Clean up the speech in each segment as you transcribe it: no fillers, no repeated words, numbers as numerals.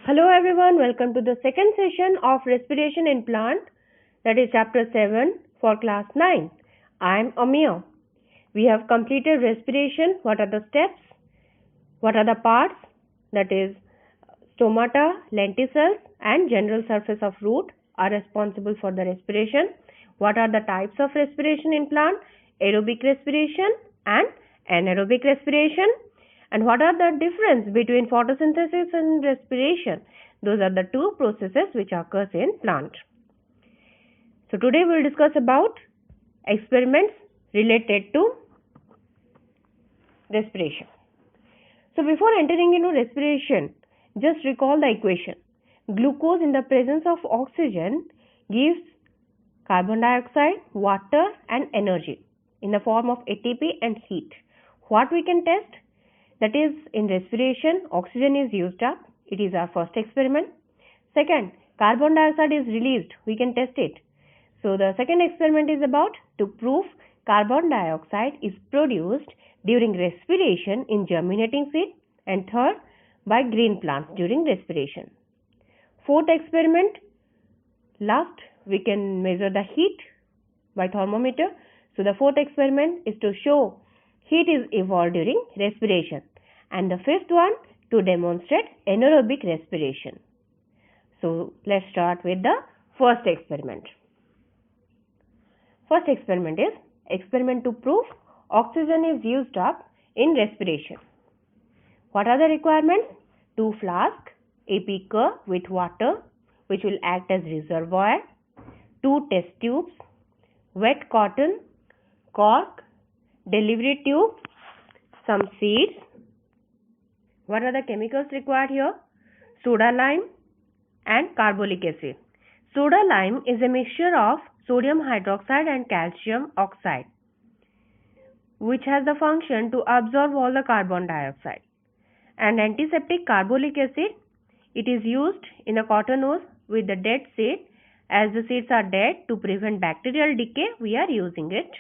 Hello everyone, welcome to the second session of Respiration in Plant, that is chapter 7 for class 9. I am AMIYA. We have completed respiration. What are the steps? What are the parts? That is stomata, lenticels and general surface of root are responsible for the respiration. What are the types of respiration in plant? Aerobic respiration and anaerobic respiration. And what are the difference between photosynthesis and respiration? Those are the two processes which occurs in plant. So today we will discuss about experiments related to respiration. So before entering into respiration, just recall the equation. Glucose in the presence of oxygen gives carbon dioxide, water and energy in the form of ATP and heat. What we can test? That is, in respiration, oxygen is used up. It is our first experiment. Second, carbon dioxide is released. We can test it. So the second experiment is about to prove carbon dioxide is produced during respiration in germinating seed, and third, by green plants during respiration. Fourth experiment, last, we can measure the heat by thermometer. So the fourth experiment is to show heat is evolved during respiration, and the fifth one to demonstrate anaerobic respiration. So let's start with the first experiment. First experiment is experiment to prove oxygen is used up in respiration. What are the requirements? 2 flasks, a beaker with water which will act as reservoir, 2 test tubes, wet cotton, cork, delivery tube, some seeds. What are the chemicals required here? Soda lime and carbolic acid. Soda lime is a mixture of sodium hydroxide and calcium oxide which has the function to absorb all the carbon dioxide. And antiseptic carbolic acid, it is used in a cotton nose with the dead seed. As the seeds are dead, to prevent bacterial decay, we are using it.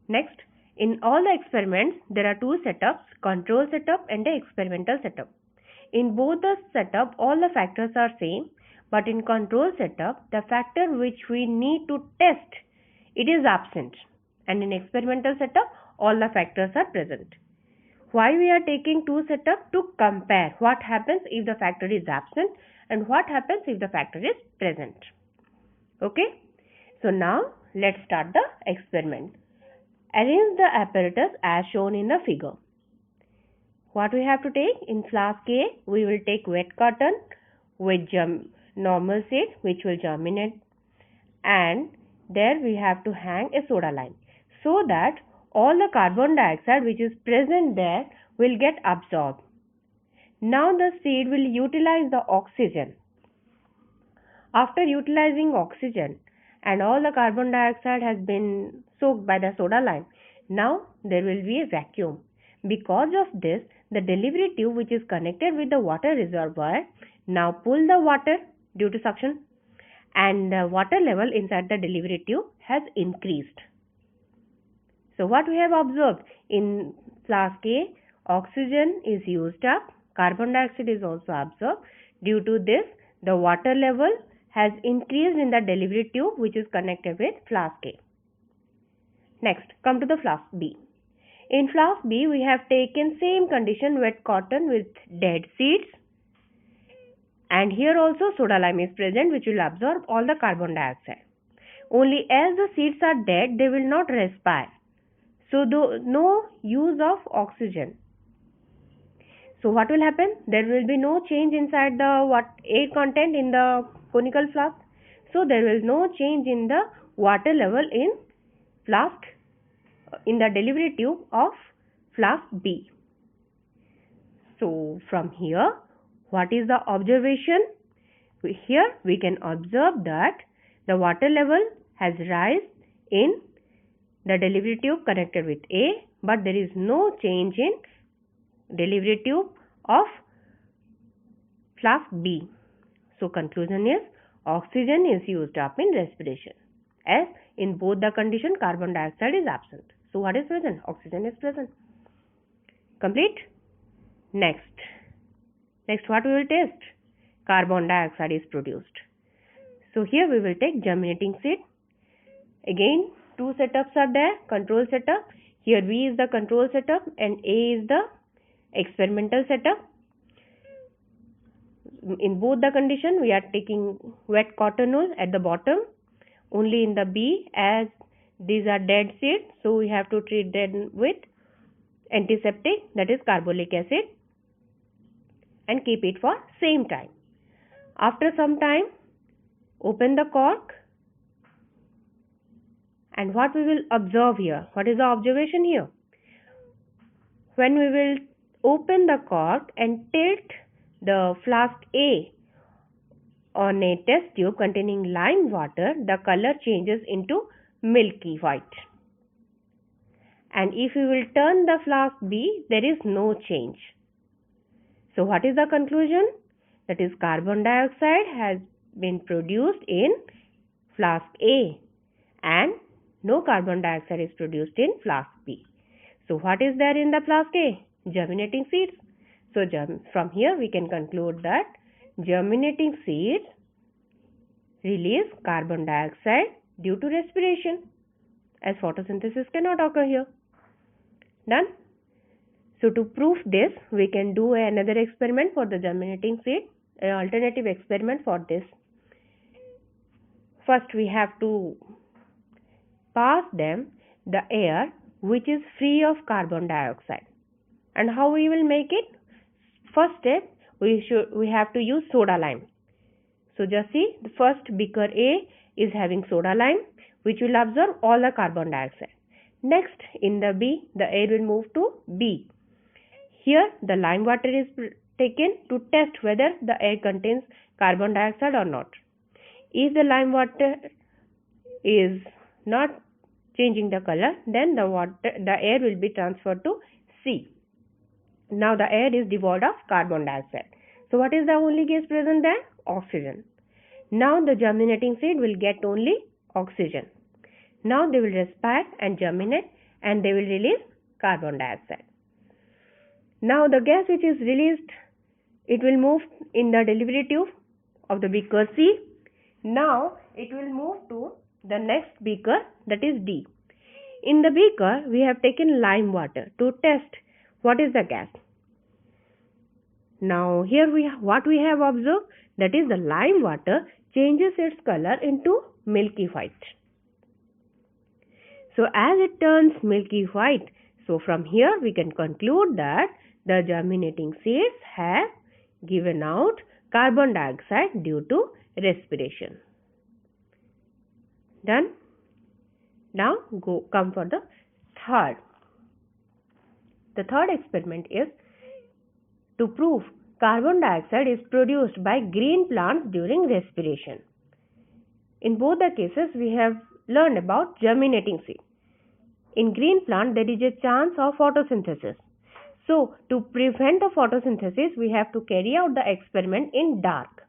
Next, in all the experiments, there are 2 setups, control setup and the experimental setup. In both the setup, all the factors are same, but in control setup, the factor which we need to test, it is absent. And in experimental setup, all the factors are present. Why we are taking 2 setups? To compare what happens if the factor is absent and what happens if the factor is present. Okay. So now let's start the experiment. Arrange the apparatus as shown in the figure. What we have to take? In flask A, we will take wet cotton with normal seed which will germinate, and there we have to hang a soda lime so that all the carbon dioxide which is present there will get absorbed. Now the seed will utilize the oxygen. After utilizing oxygen and all the carbon dioxide has been soaked by the soda lime, now there will be a vacuum. Because of this, the delivery tube which is connected with the water reservoir now pull the water due to suction, and the water level inside the delivery tube has increased. So what we have observed? In flask A, oxygen is used up, carbon dioxide is also absorbed. Due to this, the water level has increased in the delivery tube which is connected with flask A. Next, come to the flask B. In flask B, we have taken same condition, wet cotton with dead seeds, and here also soda lime is present which will absorb all the carbon dioxide. Only as the seeds are dead, they will not respire. So no use of oxygen. So what will happen? There will be no change inside the air content in the conical flask. So there will no change in the water level in flask, in the delivery tube of flask B. So from here, what is the observation? Here we can observe that the water level has risen in the delivery tube connected with A, but there is no change in delivery tube of flask B. So conclusion is oxygen is used up in respiration, as in both the condition carbon dioxide is absent. So what is present? Oxygen is present. Complete? Next. Next, what we will test? Carbon dioxide is produced. So here we will take germinating seed. Again, two setups are there. Control setup. Here V is the control setup and A is the experimental setup. In both the condition, we are taking wet cotton wool at the bottom. Only in the B, as these are dead seeds, so we have to treat them with antiseptic, that is carbolic acid, and keep it for same time. After some time, open the cork, and what we will observe here? What is the observation here? When we will open the cork and tilt the flask A on a test tube containing lime water, the color changes into milky white. And if we will turn the flask B, there is no change. So what is the conclusion? That is, carbon dioxide has been produced in flask A and no carbon dioxide is produced in flask B. So what is there in the flask A? Germinating seeds. So from here we can conclude that germinating seeds release carbon dioxide due to respiration, as photosynthesis cannot occur here. Done? So to prove this, we can do another experiment for the germinating seed, an alternative experiment for this. First we have to pass them the air which is free of carbon dioxide. And how we will make it? First step, we have to use soda lime. So just see, the first beaker A is having soda lime, which will absorb all the carbon dioxide. Next, in the B, the air will move to B. Here, the lime water is taken to test whether the air contains carbon dioxide or not. If the lime water is not changing the color, then the air will be transferred to C. Now the air is devoid of carbon dioxide. So what is the only gas present there? Oxygen. Now the germinating seed will get only oxygen. Now they will respire and germinate and they will release carbon dioxide. Now the gas which is released, it will move in the delivery tube of the beaker C. Now it will move to the next beaker, that is D. In the beaker we have taken lime water to test what is the gas. Now here what we have observed, that is the lime water changes its color into milky white. So as it turns milky white, so from here we can conclude that the germinating seeds have given out carbon dioxide due to respiration. Done? Now come for the third. The third experiment is to prove carbon dioxide is produced by green plants during respiration. In both the cases, we have learned about germinating seed. In green plant, there is a chance of photosynthesis. So, to prevent the photosynthesis, we have to carry out the experiment in dark,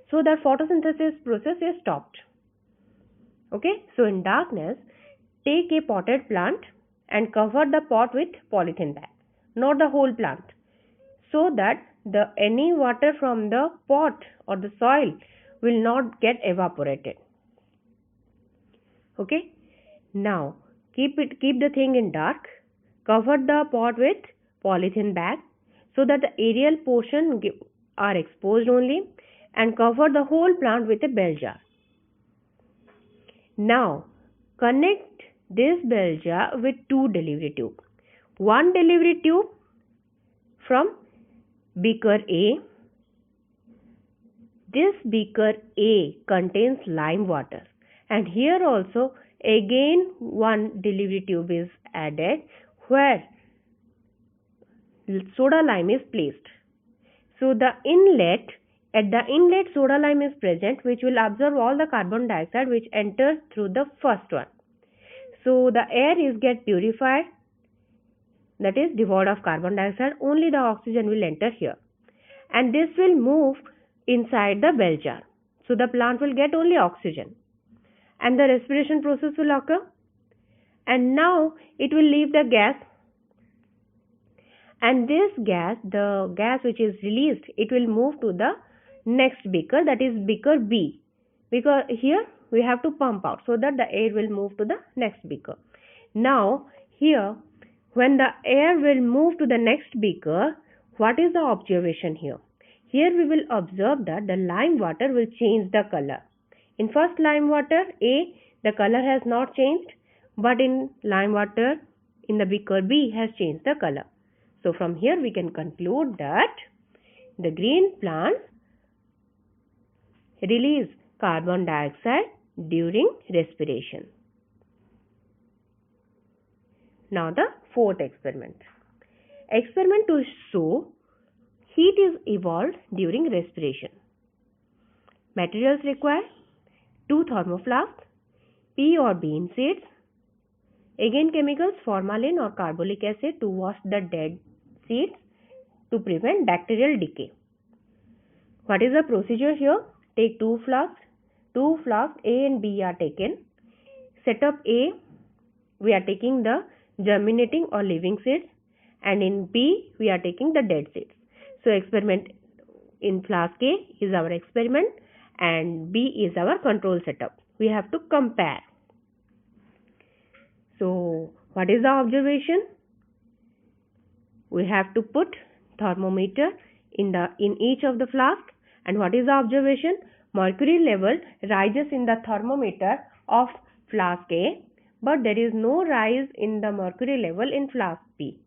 so that photosynthesis process is stopped. Okay, so in darkness, take a potted plant and cover the pot with polythene bag, not the whole plant, so that any water from the pot or the soil will not get evaporated. Okay, now keep the thing in dark, cover the pot with polythene bag so that the aerial portion are exposed only, and cover the whole plant with a bell jar. Now connect this bell jar with two delivery tubes. One delivery tube from beaker A. This beaker A contains lime water, and here also again one delivery tube is added where soda lime is placed. So at the inlet soda lime is present, which will absorb all the carbon dioxide which enters through the first one. So the air is get purified, that is devoid of carbon dioxide, only the oxygen will enter here, and this will move inside the bell jar. So the plant will get only oxygen and the respiration process will occur, and now it will leave the gas, And this gas, the gas which is released, it will move to the next beaker, that is beaker B, because here we have to pump out so that the air will move to the next beaker. Now here, when the air will move to the next beaker, what is the observation here? Here we will observe that the lime water will change the color. In first lime water A, the color has not changed, but in lime water in the beaker B has changed the color. So from here we can conclude that the green plants release carbon dioxide during respiration. Now the fourth experiment. Experiment to show heat is evolved during respiration. Materials required: 2 thermoflasks, pea or bean seeds, again chemicals formalin or carbolic acid to wash the dead seeds to prevent bacterial decay. What is the procedure here? Take 2 flasks. 2 flasks A and B are taken. Setup A, we are taking the germinating or living seeds, and in B we are taking the dead seeds. So experiment in flask A is our experiment and B is our control setup. We have to compare. So what is the observation? We have to put thermometer in each of the flask, and what is the observation? Mercury level rises in the thermometer of flask A, but there is no rise in the mercury level in flask B.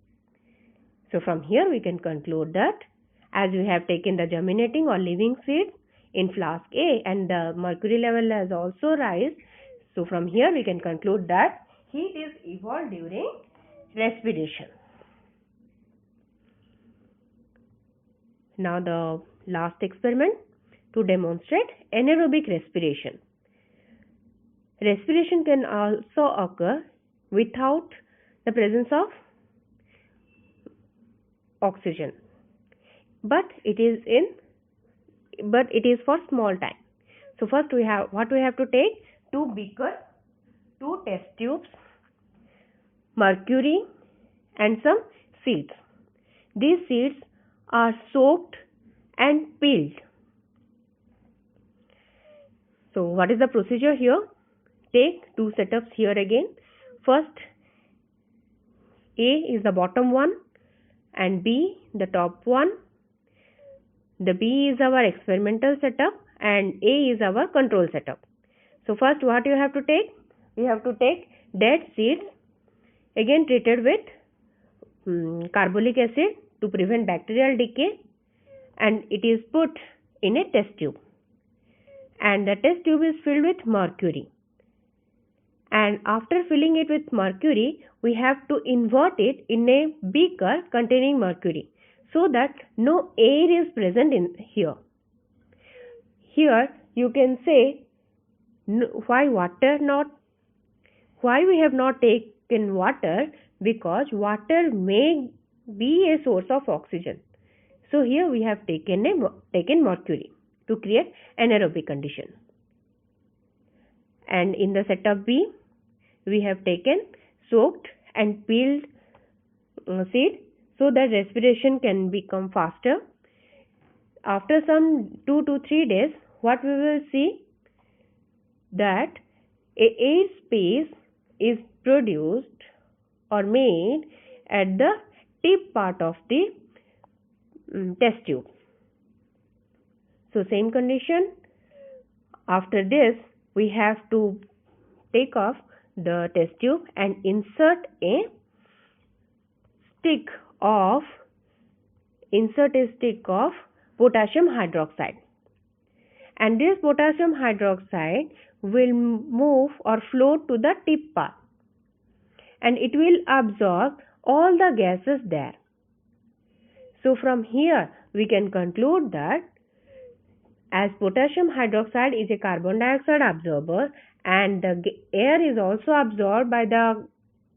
So from here we can conclude that as we have taken the germinating or living seeds in flask A and the mercury level has also rise, so from here we can conclude that heat is evolved during respiration. Now the last experiment to demonstrate anaerobic respiration. Respiration can also occur without the presence of oxygen, but it is for small time. So first we have to take 2 beakers, 2 test tubes, mercury and some seeds. These seeds are soaked and peeled. So what is the procedure here? Take 2 setups here again. First A is the bottom one and B the top one. The B is our experimental setup and A is our control setup. So first what you have to take? We have to take dead seeds, again treated with carbolic acid to prevent bacterial decay, and it is put in a test tube, and the test tube is filled with mercury. And after filling it with mercury, we have to invert it in a beaker containing mercury so that no air is present in here. Here you can say why we have not taken water, because water may be a source of oxygen. So here we have taken mercury to create anaerobic condition. And in the setup B, we have taken soaked and peeled seed so that respiration can become faster. After some 2 to 3 days, what we will see that a air space is produced or made at the tip part of the test tube. So same condition. After this, we have to take off the test tube and insert a stick of potassium hydroxide, and this potassium hydroxide will move or float to the tip part, and it will absorb all the gases there. So from here we can conclude that as potassium hydroxide is a carbon dioxide absorber and the air is also absorbed by the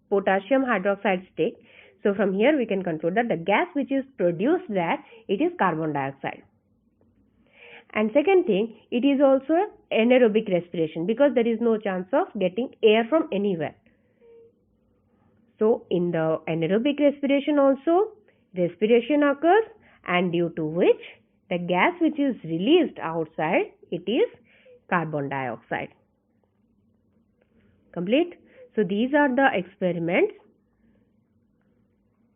potassium hydroxide stick, so from here we can conclude that the gas which is produced there, it is carbon dioxide. And second thing, it is also anaerobic respiration because there is no chance of getting air from anywhere. So in the anaerobic respiration also, respiration occurs, and due to which the gas which is released outside, it is carbon dioxide. Complete? So these are the experiments.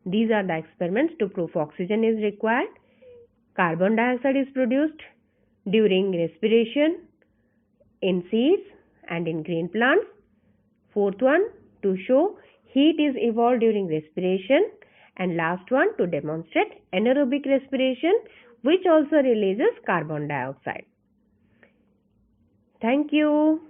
These are the experiments to prove oxygen is required. Carbon dioxide is produced during respiration in seeds and in green plants. Fourth one, to show heat is evolved during respiration. And last one, to demonstrate anaerobic respiration, which also releases carbon dioxide. Thank you.